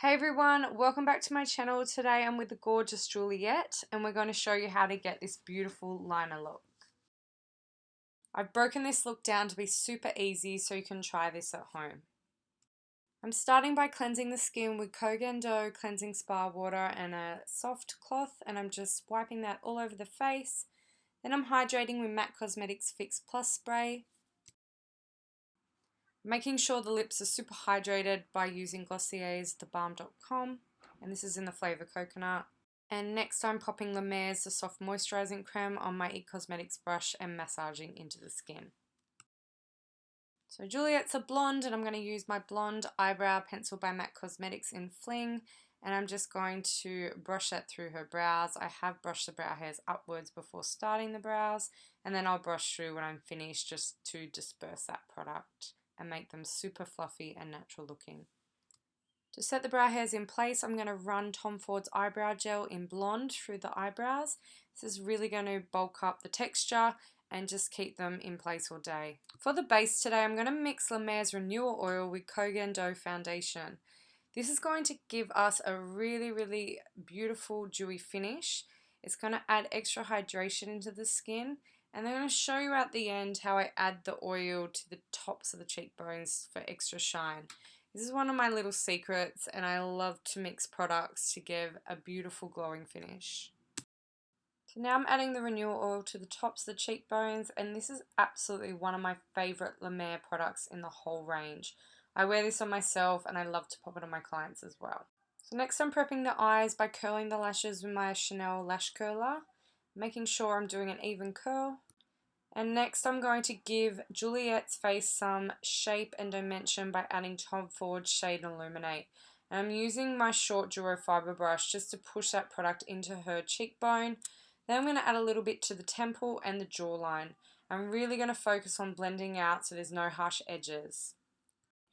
Hey everyone, welcome back to my channel. Today I'm with the gorgeous Juliette and we're going to show you how to get this beautiful liner look. I've broken this look down to be super easy so you can try this at home. I'm starting by cleansing the skin with Kogan Dough cleansing spa water and a soft cloth, and I'm just wiping that all over the face. Then I'm hydrating with MAC Cosmetics Fix Plus spray. Making sure the lips are super hydrated by using Glossier's thebalm.com, and this is in the flavour coconut. And next I'm popping La Mer's the soft moisturising creme on my It Cosmetics brush and massaging into the skin. So Juliette's a blonde and I'm going to use my blonde eyebrow pencil by MAC Cosmetics in Fling, and I'm just going to brush that through her brows. I have brushed the brow hairs upwards before starting the brows, and then I'll brush through when I'm finished just to disperse that product and make them super fluffy and natural looking. To set the brow hairs in place, I'm going to run Tom Ford's eyebrow gel in blonde through the eyebrows. This is really going to bulk up the texture and just keep them in place all day. For the base today, I'm going to mix La Mer's Renewal Oil with Kogan Dough Foundation. This is going to give us a really beautiful dewy finish. It's going to add extra hydration into the skin, and I'm going to show you at the end how I add the oil to the tops of the cheekbones for extra shine. This is one of my little secrets, and I love to mix products to give a beautiful glowing finish. So now I'm adding the Renewal Oil to the tops of the cheekbones, and this is absolutely one of my favourite La Mer products in the whole range. I wear this on myself and I love to pop it on my clients as well. So next I'm prepping the eyes by curling the lashes with my Chanel lash curler, making sure I'm doing an even curl. And next I'm going to give Juliette's face some shape and dimension by adding Tom Ford Shade and Illuminate. And I'm using my short duo fibre brush just to push that product into her cheekbone. Then I'm going to add a little bit to the temple and the jawline. I'm really going to focus on blending out so there's no harsh edges.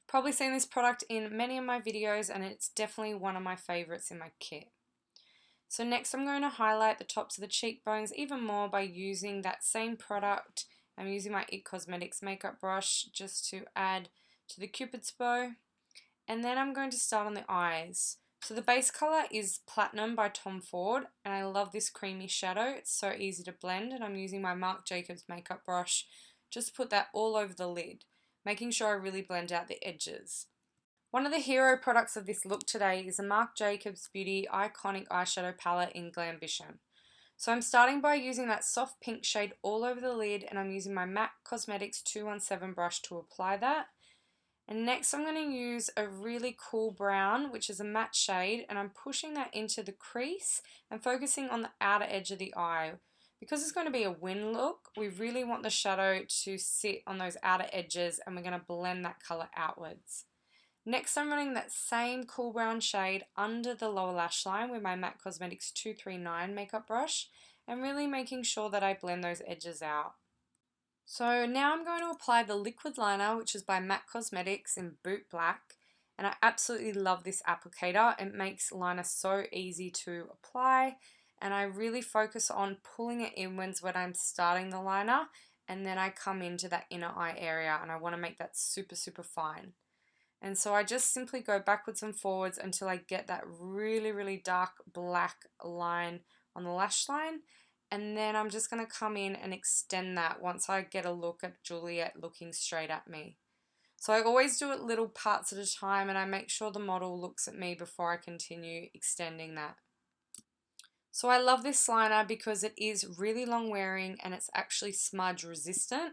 You've probably seen this product in many of my videos, and it's definitely one of my favourites in my kit. So next I'm going to highlight the tops of the cheekbones even more by using that same product. I'm using my It Cosmetics makeup brush just to add to the Cupid's bow. And then I'm going to start on the eyes. So the base colour is Platinum by Tom Ford, and I love this creamy shadow. It's so easy to blend, and I'm using my Marc Jacobs makeup brush just to put that all over the lid, making sure I really blend out the edges. One of the hero products of this look today is a Marc Jacobs Beauty Iconic Eyeshadow Palette in Glambition. So I'm starting by using that soft pink shade all over the lid, and I'm using my MAC Cosmetics 217 brush to apply that. And next I'm going to use a really cool brown, which is a matte shade, and I'm pushing that into the crease and focusing on the outer edge of the eye. Because it's going to be a wing look, we really want the shadow to sit on those outer edges, and we're going to blend that colour outwards. Next I'm running that same cool brown shade under the lower lash line with my MAC Cosmetics 239 makeup brush, and really making sure that I blend those edges out. So now I'm going to apply the liquid liner, which is by MAC Cosmetics in Boot Black, and I absolutely love this applicator. It makes liner so easy to apply, and I really focus on pulling it inwards when I'm starting the liner, and then I come into that inner eye area, and I want to make that super fine. And so I just simply go backwards and forwards until I get that really dark black line on the lash line. And then I'm just going to come in and extend that once I get a look at Juliette looking straight at me. So I always do it little parts at a time, and I make sure the model looks at me before I continue extending that. So I love this liner because it is really long wearing and it's actually smudge resistant.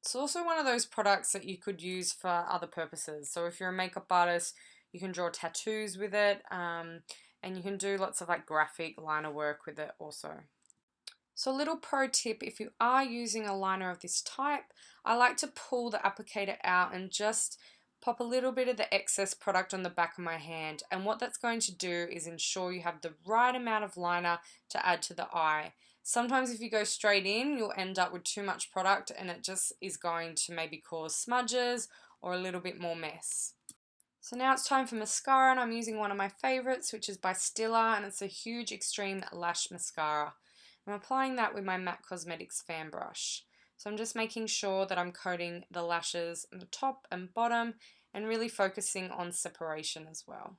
It's also one of those products that you could use for other purposes. So if you're a makeup artist, you can draw tattoos with it, and you can do lots of like graphic liner work with it also. So a little pro tip, if you are using a liner of this type, I like to pull the applicator out and just pop a little bit of the excess product on the back of my hand. And what that's going to do is ensure you have the right amount of liner to add to the eye. Sometimes if you go straight in, you'll end up with too much product and it just is going to maybe cause smudges or a little bit more mess. So now it's time for mascara, and I'm using one of my favorites, which is by Stila, and it's a huge extreme lash mascara. I'm applying that with my MAC Cosmetics fan brush. So I'm just making sure that I'm coating the lashes on the top and bottom and really focusing on separation as well.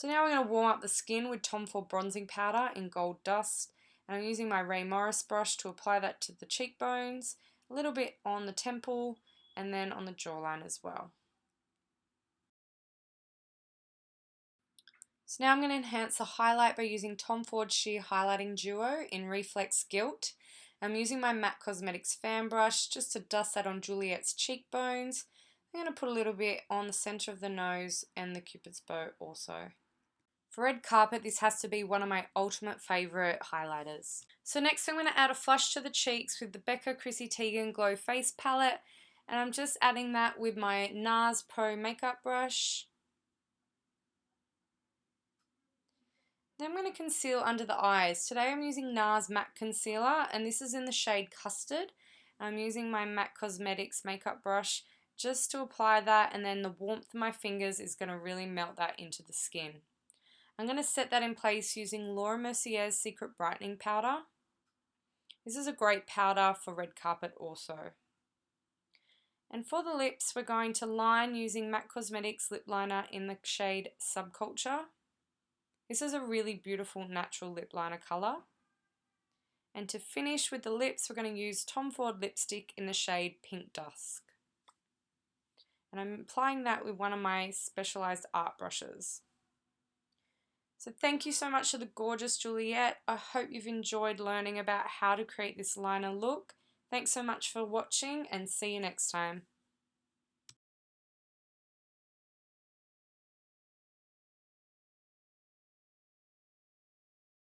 So now we're going to warm up the skin with Tom Ford bronzing powder in Gold Dust. And I'm using my Ray Morris brush to apply that to the cheekbones, a little bit on the temple, and then on the jawline as well. So now I'm going to enhance the highlight by using Tom Ford Sheer Highlighting Duo in Reflex Gilt. I'm using my MAC Cosmetics fan brush just to dust that on Juliette's cheekbones. I'm going to put a little bit on the center of the nose and the Cupid's bow also. For red carpet, this has to be one of my ultimate favourite highlighters. So next I'm going to add a flush to the cheeks with the Becca Chrissy Teigen Glow Face Palette. And I'm just adding that with my NARS Pro makeup brush. Then I'm going to conceal under the eyes. Today I'm using NARS Matte Concealer, and this is in the shade Custard. I'm using my MAC Cosmetics makeup brush just to apply that, and then the warmth of my fingers is going to really melt that into the skin. I'm going to set that in place using Laura Mercier's Secret Brightening Powder. This is a great powder for red carpet also. And for the lips, we're going to line using MAC Cosmetics lip liner in the shade Subculture. This is a really beautiful natural lip liner colour. And to finish with the lips, we're going to use Tom Ford lipstick in the shade Pink Dusk. And I'm applying that with one of my specialised art brushes. So thank you so much to the gorgeous Juliette. I hope you've enjoyed learning about how to create this liner look. Thanks so much for watching, and see you next time.